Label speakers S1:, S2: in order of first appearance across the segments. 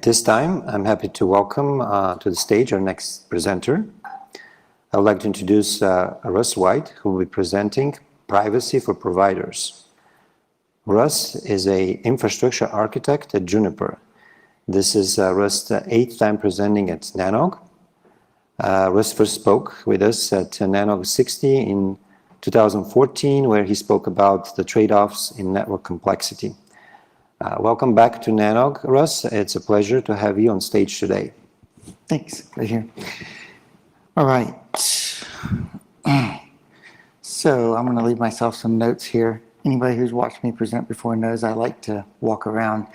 S1: At this time, I'm happy to welcome to the stage our next presenter. I would like to introduce Russ White, who will be presenting Privacy for Providers. Russ is an infrastructure architect at Juniper. This is Russ' 8th time presenting at NANOG. Russ first spoke with us at NANOG 60 in 2014, where he spoke about the trade-offs in network complexity. Welcome back to NANOG, Russ. It's a pleasure to have you on stage today.
S2: Thanks. Right here. All right. So I'm going to leave myself some notes here. Anybody who's watched me present before knows I like to walk around.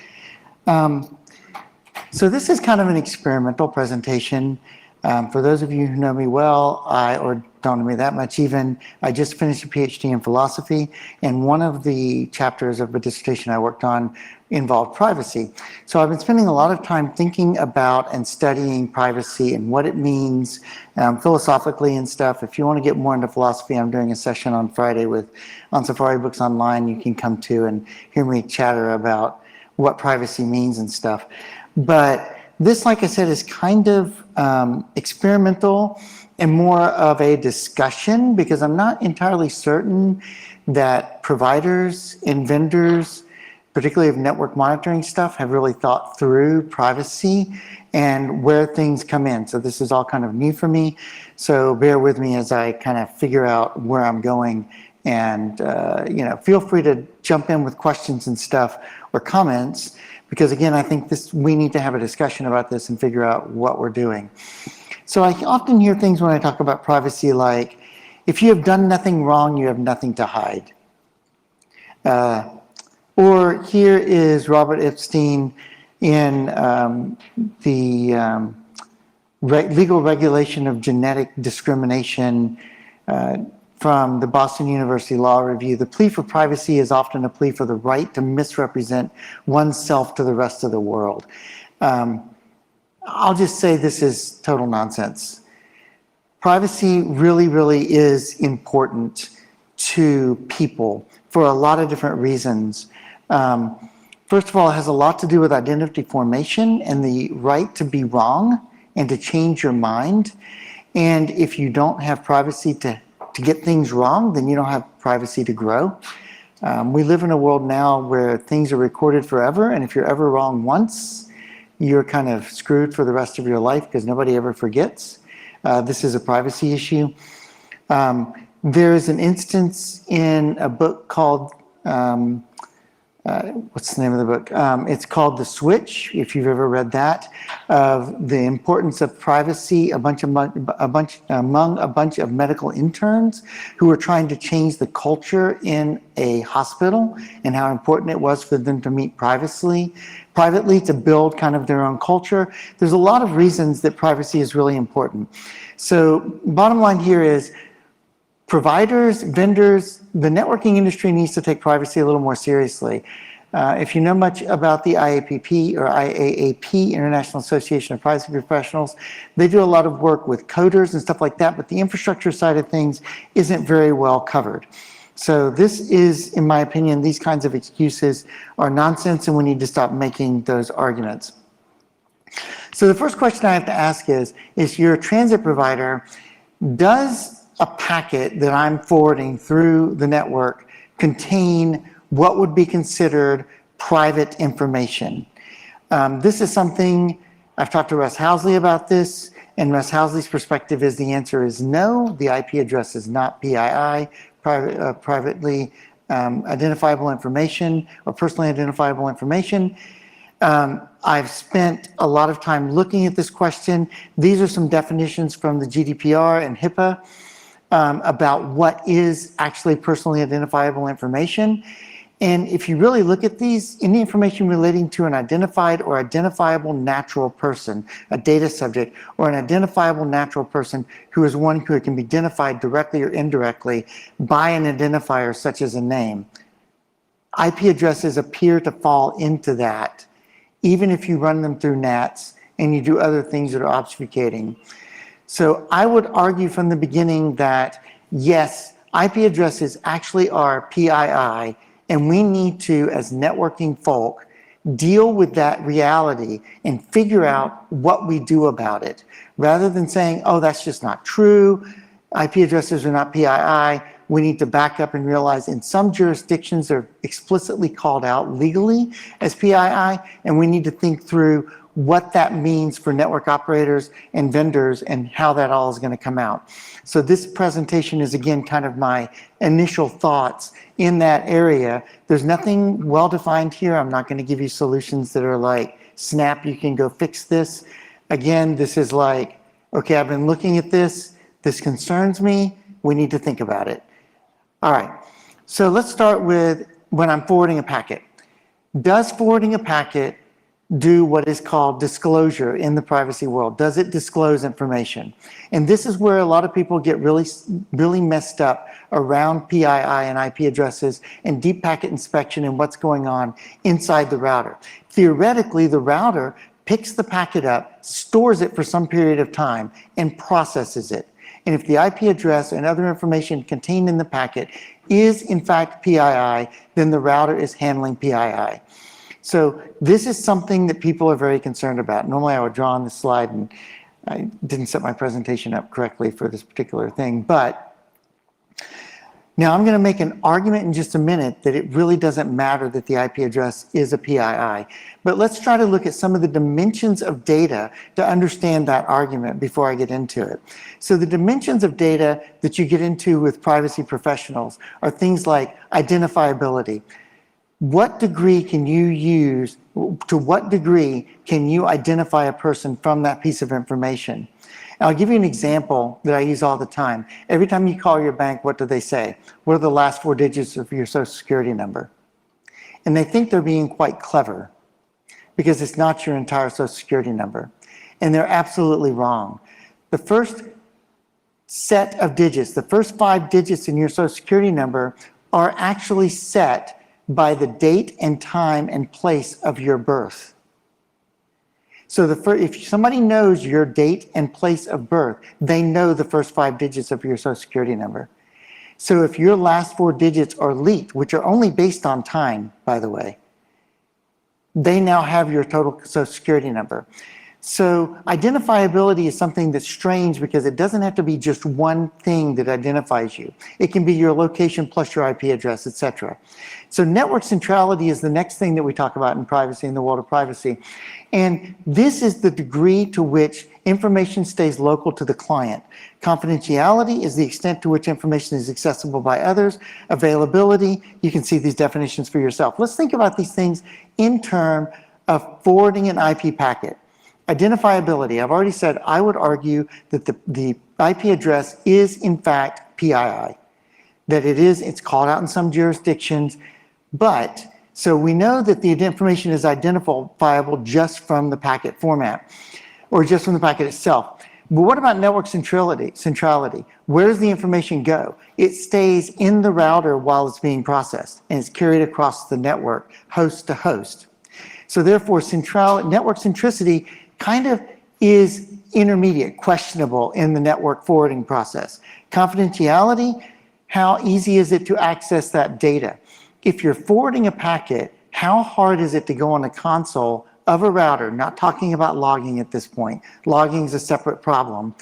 S2: So this is kind of an experimental presentation. For those of you who know me well, or don't know me that much even, I just finished a PhD in philosophy, and one of the chapters of a dissertation I worked on involved privacy. So I've been spending a lot of time thinking about and studying privacy and what it means philosophically and stuff. If you want to get more into philosophy, I'm doing a session on Friday on Safari Books Online you can come to and hear me chatter about what privacy means and stuff. But this, like I said, is kind of experimental and more of a discussion, because I'm not entirely certain that providers and vendors, particularly of network monitoring stuff, have really thought through privacy and where things come in. So this is all kind of new for me. So bear with me as I kind of figure out where I'm going, and feel free to jump in with questions and stuff or comments, because again, I think we need to have a discussion about this and figure out what we're doing. So I often hear things when I talk about privacy like, if you have done nothing wrong, you have nothing to hide. Or here is Robert Epstein in the legal regulation of genetic discrimination from the Boston University Law Review. The plea for privacy is often a plea for the right to misrepresent oneself to the rest of the world. I'll just say this is total nonsense. Privacy really, really is important to people for a lot of different reasons. First of all, it has a lot to do with identity formation and the right to be wrong and to change your mind. And if you don't have privacy to get things wrong, then you don't have privacy to grow. We live in a world now where things are recorded forever, and if you're ever wrong once, you're kind of screwed for the rest of your life because nobody ever forgets. This is a privacy issue. There is an instance in a book called, what's the name of the book? It's called The Switch, if you've ever read that, of the importance of privacy among a bunch of medical interns who were trying to change the culture in a hospital and how important it was for them to meet privately to build kind of their own culture. There's a lot of reasons that privacy is really important. So bottom line here is, providers, vendors, the networking industry needs to take privacy a little more seriously. If you know much about the IAPP or IAAP, International Association of Privacy Professionals, they do a lot of work with coders and stuff like that, but the infrastructure side of things isn't very well covered. So this is, in my opinion, these kinds of excuses are nonsense, and we need to stop making those arguments. So the first question I have to ask is you're a transit provider, does a packet that I'm forwarding through the network contain what would be considered private information? This is something I've talked to Russ Housley about this, and Russ Housley's perspective is the answer is no. The IP address is not PII, privately identifiable information or personally identifiable information. I've spent a lot of time looking at this question. These are some definitions from the GDPR and HIPAA about what is actually personally identifiable information. And if you really look at these, any information relating to an identified or identifiable natural person, a data subject, or an identifiable natural person who is one who can be identified directly or indirectly by an identifier such as a name, IP addresses appear to fall into that, even if you run them through NATs and you do other things that are obfuscating. So I would argue from the beginning that yes, IP addresses actually are PII, and we need to, as networking folk, deal with that reality and figure out what we do about it, rather than saying, oh, that's just not true, IP addresses are not PII. We need to back up and realize in some jurisdictions they're explicitly called out legally as PII, and we need to think through what that means for network operators and vendors and how that all is going to come out. So this presentation is, again, kind of my initial thoughts in that area. There's nothing well-defined here. I'm not going to give you solutions that are like, snap, you can go fix this. Again, this is like, okay, I've been looking at this. This concerns me. We need to think about it. All right, so let's start with when I'm forwarding a packet. Does forwarding a packet do what is called disclosure in the privacy world? Does it disclose information? And this is where a lot of people get really messed up around PII and IP addresses and deep packet inspection and what's going on inside the router. Theoretically, the router picks the packet up, stores it for some period of time, and processes it. And if the IP address and other information contained in the packet is in fact PII, then the router is handling PII. So this is something that people are very concerned about. Normally I would draw on this slide, and I didn't set my presentation up correctly for this particular thing, but now I'm going to make an argument in just a minute that it really doesn't matter that the IP address is a PII. But let's try to look at some of the dimensions of data to understand that argument before I get into it. So the dimensions of data that you get into with privacy professionals are things like identifiability. What degree can you use, to what degree can you identify a person from that piece of information? And I'll give you an example that I use all the time. Every time you call your bank, what do they say? What are the last 4 digits of your social security number? And they think they're being quite clever because it's not your entire social security number. And they're absolutely wrong. The first set of digits, the first 5 digits in your social security number are actually set by the date and time and place of your birth. So if somebody knows your date and place of birth, they know the first 5 digits of your social security number. So if your last 4 digits are leaked, which are only based on time, by the way, they now have your total social security number. So identifiability is something that's strange because it doesn't have to be just one thing that identifies you. It can be your location plus your IP address, etc. So network centrality is the next thing that we talk about in privacy, in the world of privacy. And this is the degree to which information stays local to the client. Confidentiality is the extent to which information is accessible by others. Availability, you can see these definitions for yourself. Let's think about these things in terms of forwarding an IP packet. Identifiability, I've already said I would argue that the IP address is in fact PII, that it's called out in some jurisdictions, but so we know that the information is identifiable just from the packet format or just from the packet itself. But what about network centrality? Where does the information go? It stays in the router while it's being processed and it's carried across the network, host to host. So therefore, network centricity kind of is intermediate, questionable in the network forwarding process. Confidentiality, how easy is it to access that data? If you're forwarding a packet, how hard is it to go on the console of a router, not talking about logging at this point, logging is a separate problem.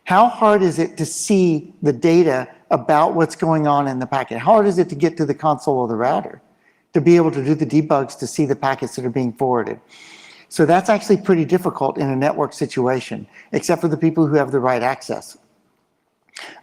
S2: How hard is it to see the data about what's going on in the packet? How hard is it to get to the console of the router, to be able to do the debugs to see the packets that are being forwarded? So that's actually pretty difficult in a network situation, except for the people who have the right access.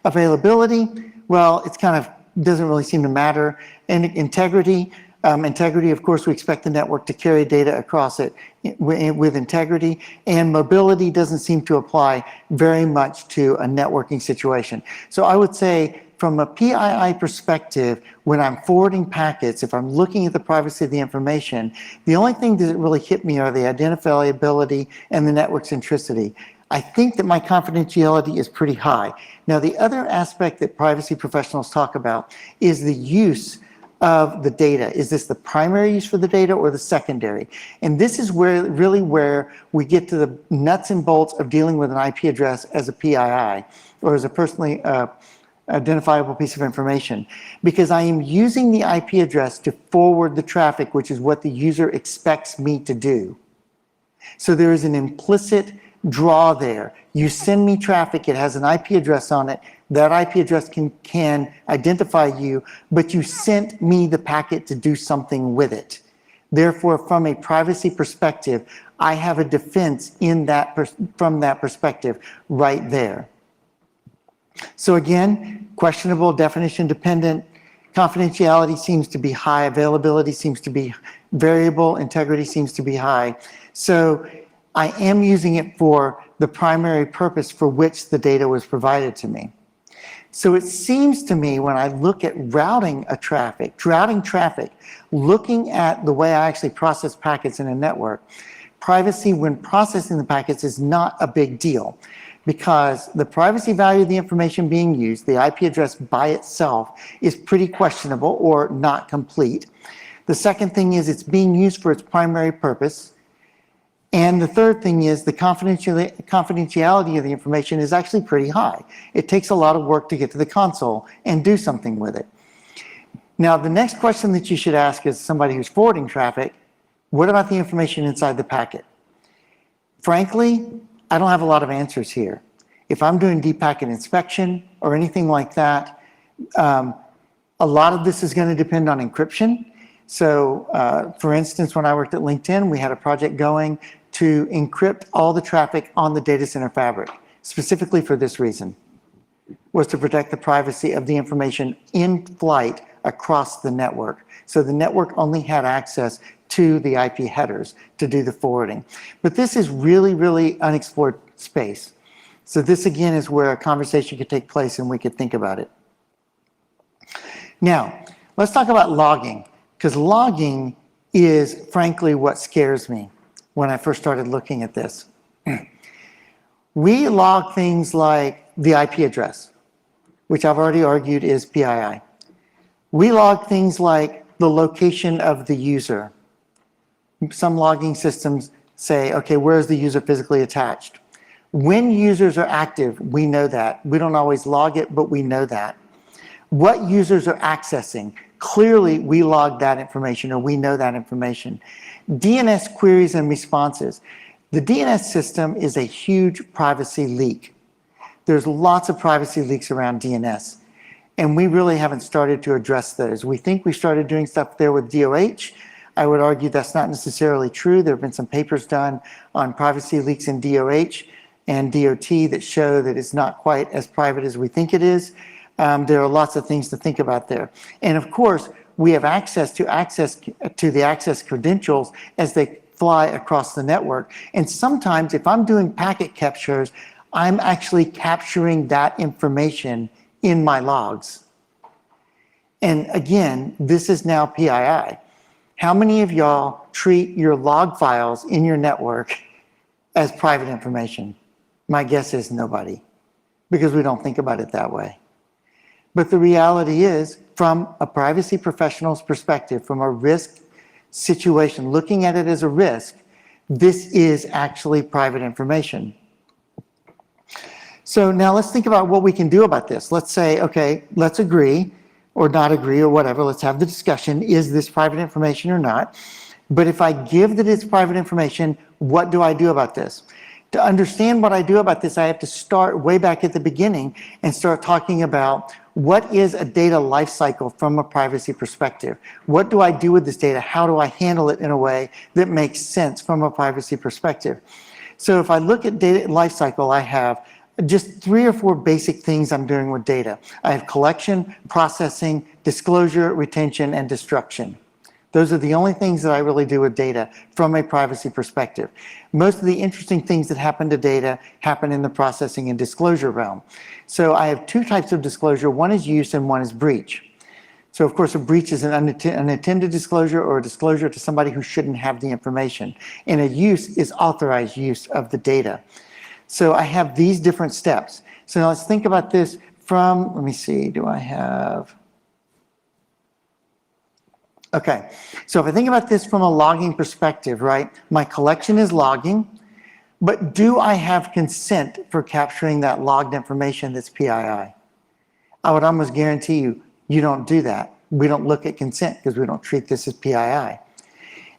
S2: Availability, well, it's kind of doesn't really seem to matter. And integrity, of course, we expect the network to carry data across it with integrity. And mobility doesn't seem to apply very much to a networking situation. So I would say from a PII perspective, when I'm forwarding packets, if I'm looking at the privacy of the information, the only thing that really hit me are the identifiability and the network centricity. I think that my confidentiality is pretty high. Now, the other aspect that privacy professionals talk about is the use of the data. Is this the primary use for the data or the secondary? And this is where we get to the nuts and bolts of dealing with an IP address as a PII or as a personally identifiable piece of information, because I am using the IP address to forward the traffic, which is what the user expects me to do. So there is an implicit draw there. You send me traffic, it has an IP address on it. That IP address can identify you, but you sent me the packet to do something with it. Therefore, from a privacy perspective, I have a defense in that from that perspective right there. So again, questionable, definition dependent, confidentiality seems to be high, availability seems to be variable, integrity seems to be high. So I am using it for the primary purpose for which the data was provided to me. So it seems to me when I look at routing traffic, looking at the way I actually process packets in a network, privacy when processing the packets is not a big deal, because the privacy value of the information being used, the IP address by itself, is pretty questionable or not complete. The second thing is it's being used for its primary purpose. And the third thing is the confidentiality of the information is actually pretty high. It takes a lot of work to get to the console and do something with it. Now, the next question that you should ask is somebody who's forwarding traffic, what about the information inside the packet? Frankly, I don't have a lot of answers here. If I'm doing deep packet inspection or anything like that, a lot of this is going to depend on encryption. So, for instance, when I worked at LinkedIn, we had a project going to encrypt all the traffic on the data center fabric, specifically for this reason, was to protect the privacy of the information in flight across the network. So the network only had access to the IP headers to do the forwarding. But this is really, really unexplored space. So this again is where a conversation could take place and we could think about it. Now, let's talk about logging, because logging is frankly what scares me when I first started looking at this. We log things like the IP address, which I've already argued is PII. We log things like the location of the user. Some logging systems say, okay, where is the user physically attached? When users are active, we know that. We don't always log it, but we know that. What users are accessing, clearly we log that information or we know that information. DNS queries and responses. The DNS system is a huge privacy leak. There's lots of privacy leaks around DNS, and we really haven't started to address those. We think we started doing stuff there with DOH. I would argue that's not necessarily true. There have been some papers done on privacy leaks in DOH and DOT that show that it's not quite as private as we think it is. There are lots of things to think about there. And of course, we have access to the access credentials as they fly across the network. And sometimes if I'm doing packet captures, I'm actually capturing that information in my logs. And again, this is now PII. How many of y'all treat your log files in your network as private information? My guess is nobody, because we don't think about it that way. But the reality is, from a privacy professional's perspective, from a risk situation, looking at it as a risk, this is actually private information. So now let's think about what we can do about this. Let's say, okay, let's agree or not agree or whatever. Let's have the discussion. Is this private information or not? But if I give that it's private information, what do I do about this? To understand what I do about this, I have to start way back at the beginning and start talking about what is a data lifecycle from a privacy perspective? What do I do with this data? How do I handle it in a way that makes sense from a privacy perspective? So if I look at data lifecycle, I have just 3 or 4 basic things I'm doing with data. I have collection, processing, disclosure, retention, and destruction. Those are the only things that I really do with data from a privacy perspective. Most of the interesting things that happen to data happen in the processing and disclosure realm. So I have 2 types of disclosure. One is use and one is breach. So of course a breach is an unattended disclosure or a disclosure to somebody who shouldn't have the information. And a use is authorized use of the data. So I have these different steps. So now let's think about this from, let me see, do I have... Okay, so if I think about this from a logging perspective, right? My collection is logging, but do I have consent for capturing that logged information that's PII? I would almost guarantee you, you don't do that. We don't look at consent because we don't treat this as PII.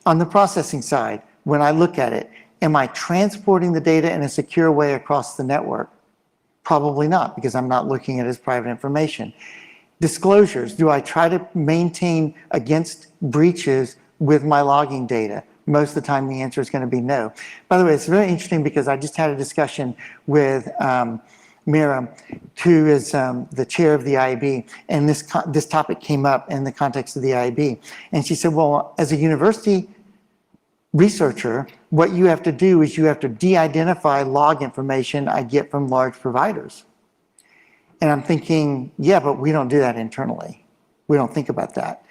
S2: On the processing side, when I look at it, am I transporting the data in a secure way across the network? Probably not, because I'm not looking at it as private information. Disclosures, do I try to maintain against breaches with my logging data? Most of the time, the answer is going to be no. By the way, it's very interesting because I just had a discussion with Mira, who is the chair of the IAB, and this topic came up in the context of the IAB. And she said, well, as a university researcher, what you have to do is you have to de-identify log information I get from large providers. And I'm thinking, yeah, but we don't do that internally. We don't think about that.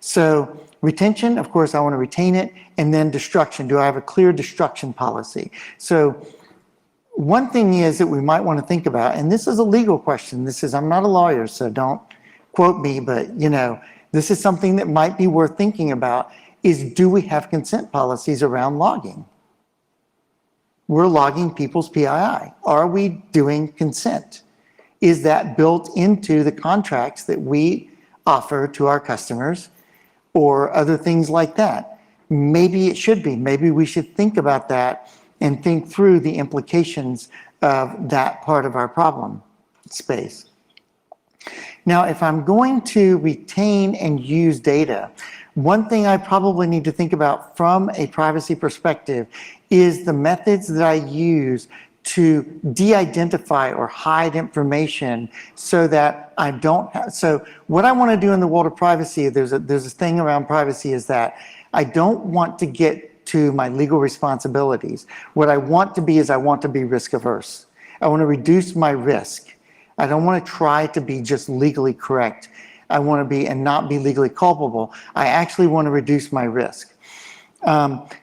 S2: So retention, of course, I want to retain it. And then destruction. Do I have a clear destruction policy? So one thing is that we might want to think about, and this is a legal question. I'm not a lawyer, so don't quote me, but this is something that might be worth thinking about, is do we have consent policies around logging? We're logging people's PII. Are we doing consent? Is that built into the contracts that we offer to our customers or other things like that? Maybe it should be. Maybe we should think about that and think through the implications of that part of our problem space. Now, if I'm going to retain and use data, one thing I probably need to think about from a privacy perspective is the methods that I use to de-identify or hide information so that I don't have. So what I want to do in the world of privacy, there's a thing around privacy, is that I don't want to get to my legal responsibilities. What I want to be is I want to be risk averse. I want to reduce my risk. I don't want to try to be just legally correct. I want to be and not be legally culpable. I actually want to reduce my risk.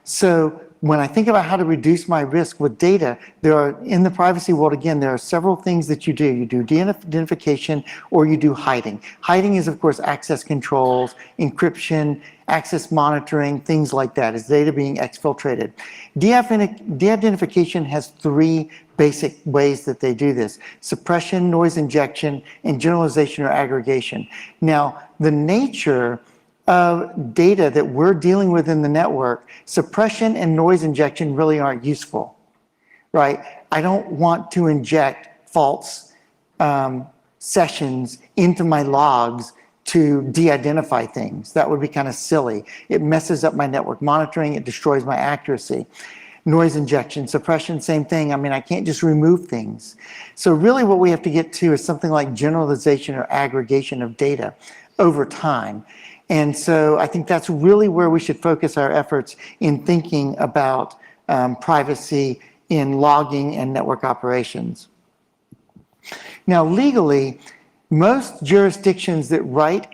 S2: So when I think about how to reduce my risk with data, in the privacy world, again, there are several things that you do. You do de-identification or you do hiding. Hiding is, of course, access controls, encryption, access monitoring, things like that. Is data being exfiltrated? De-identification has three basic ways that they do this: suppression, noise injection, and generalization or aggregation. Now, the nature of data that we're dealing with in the network, suppression and noise injection really aren't useful, right? I don't want to inject false sessions into my logs to de-identify things. That would be kind of silly. It messes up my network monitoring. It destroys my accuracy. Noise injection, suppression, same thing. I mean, I can't just remove things. So really what we have to get to is something like generalization or aggregation of data over time. And so I think that's really where we should focus our efforts in thinking about privacy in logging and network operations. Now, legally, most jurisdictions that write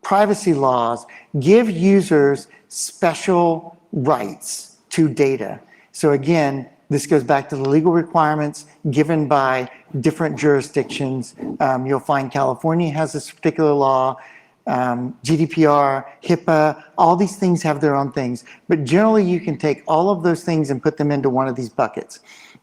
S2: privacy laws give users special rights to data. So again, this goes back to the legal requirements given by different jurisdictions. You'll find California has this particular law. GDPR, HIPAA, all these things have their own things. But generally, you can take all of those things and put them into one of these buckets.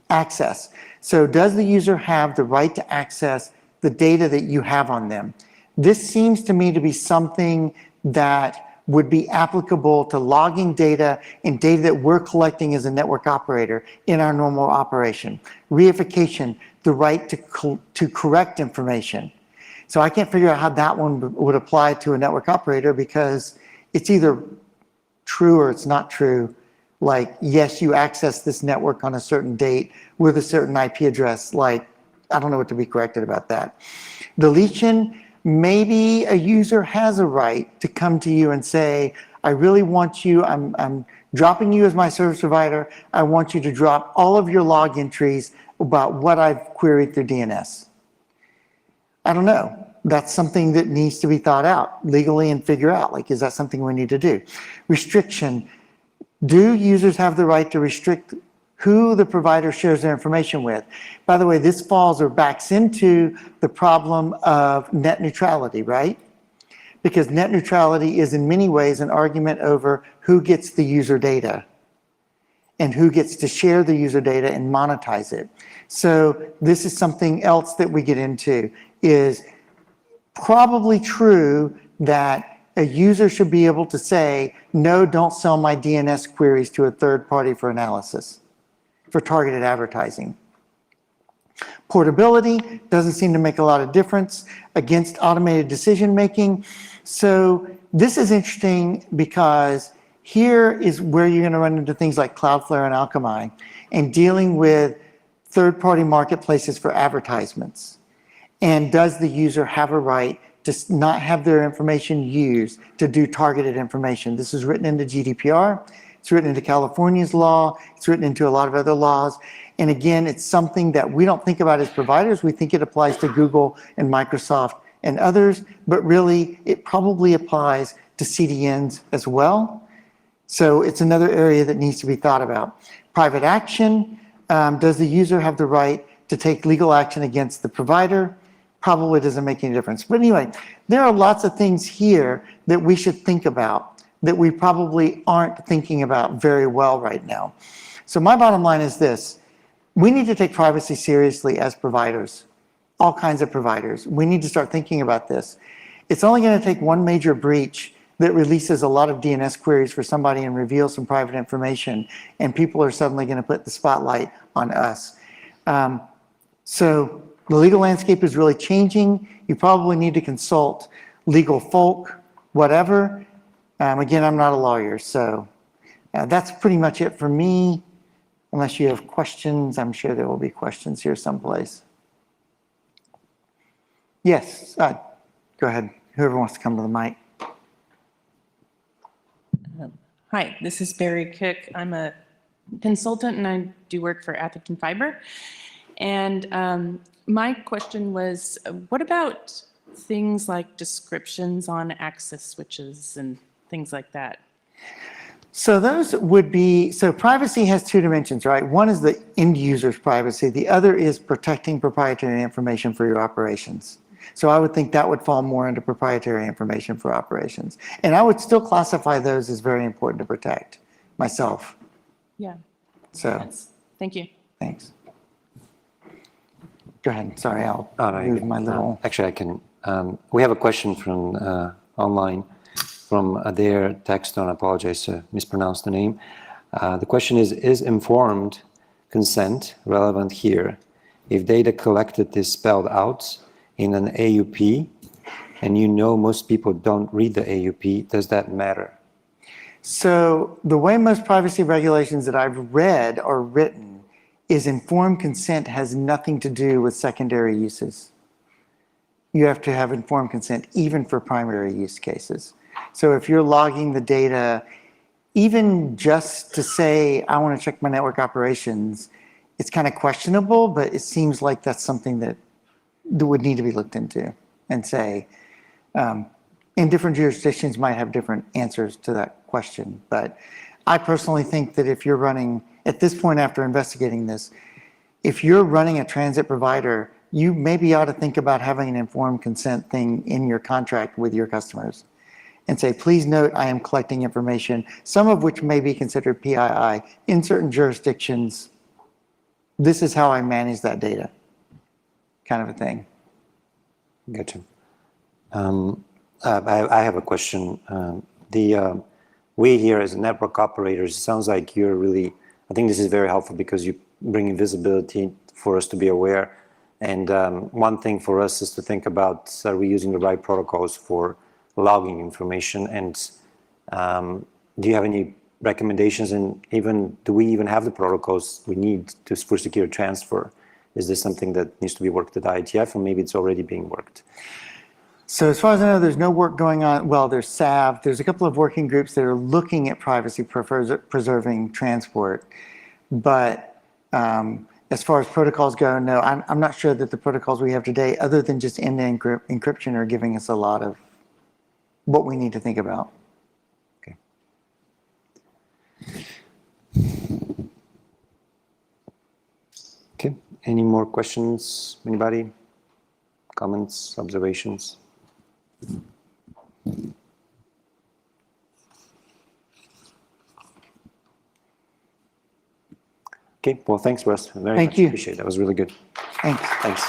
S2: Access. So does the user have the right to access the data that you have on them? This seems to me to be something that would be applicable to logging data and data that we're collecting as a network operator in our normal operation. Reification, the right to correct information. So I can't figure out how that one would apply to a network operator, because it's either true or it's not true. Like, yes, you access this network on a certain date with a certain IP address. Like, I don't know what to be corrected about that. Deletion, maybe a user has a right to come to you and say, I really want you, I'm dropping you as my service provider. I want you to drop all of your log entries about what I've queried through DNS. I don't know. That's something that needs to be thought out legally and figure out, like, is that something we need to do? Restriction. Do users have the right to restrict who the provider shares their information with? By the way, this falls or backs into the problem of net neutrality, right? Because net neutrality is in many ways an argument over who gets the user data and who gets to share the user data and monetize it. So this is something else that we get into, is probably true that a user should be able to say, no, don't sell my DNS queries to a third party for analysis, for targeted advertising. Portability doesn't seem to make a lot of difference against automated decision making. So this is interesting because here is where you're going to run into things like Cloudflare and Alchemy and dealing with third-party marketplaces for advertisements. And does the user have a right to not have their information used to do targeted information? This is written into GDPR. It's written into California's law. It's written into a lot of other laws. And again, it's something that we don't think about as providers. We think it applies to Google and Microsoft and others, but really it probably applies to CDNs as well. So it's another area that needs to be thought about. Private action, does the user have the right to take legal action against the provider? Probably doesn't make any difference. But anyway, there are lots of things here that we should think about that we probably aren't thinking about very well right now. So my bottom line is this: we need to take privacy seriously as providers, all kinds of providers. We need to start thinking about this. It's only going to take one major breach that releases a lot of DNS queries for somebody and reveals some private information, and people are suddenly going to put the spotlight on us. So the legal landscape is really changing. You probably need to consult legal folk, whatever. Again, I'm not a lawyer, so that's pretty much it for me. Unless you have questions, I'm sure there will be questions here someplace. Yes, go ahead. Whoever wants to come to the mic.
S3: Hi, this is Barry Cook. I'm a consultant and I do work for Atherton Fiber. And my question was, what about things like descriptions on access switches and things like that?
S2: So those would be, so privacy has two dimensions, right? One is the end user's privacy. The other is protecting proprietary information for your operations. So I would think that would fall more into proprietary information for operations. And I would still classify those as very important to protect myself.
S3: Yeah.
S2: So
S3: Thank you.
S2: thanks. Go ahead. Sorry, I'll
S1: Oh, no,
S2: move my little.
S1: Actually, I can. We have a question from online from Adair Texton. I apologize to mispronounce the name. The question is informed consent relevant here? If data collected is spelled out in an AUP, and you know most people don't read the AUP, does that matter?
S2: So the way most privacy regulations that I've read are written is informed consent has nothing to do with secondary uses. You have to have informed consent even for primary use cases. So if you're logging the data, even just to say, I want to check my network operations, it's kind of questionable, but it seems like that's something that would need to be looked into and say, in different jurisdictions might have different answers to that question. But I personally think that if you're running, at this point after investigating this, if you're running a transit provider, you maybe ought to think about having an informed consent thing in your contract with your customers and say, please note, I am collecting information, some of which may be considered PII in certain jurisdictions. This is how I manage that data, kind of a thing.
S1: Gotcha. I have a question. We here as network operators, it sounds like you're really, I think this is very helpful because you bring in visibility for us to be aware. And one thing for us is to think about, are we using the right protocols for logging information? And do you have any recommendations, and even, do we even have the protocols we need for secure transfer? Is this something that needs to be worked at IETF, or maybe it's already being worked?
S2: So as far as I know, there's no work going on. Well, there's SAV. There's a couple of working groups that are looking at privacy preserving transport. But as far as protocols go, no, I'm not sure that the protocols we have today, other than just end-to-end encryption, are giving us a lot of what we need to think about.
S1: Okay. Okay, any more questions? Anybody? Comments, observations? Okay, well, thanks, Russ. Very
S2: Thank
S1: much
S2: you.
S1: Appreciate it. That was really good.
S2: Thanks.
S1: Thanks.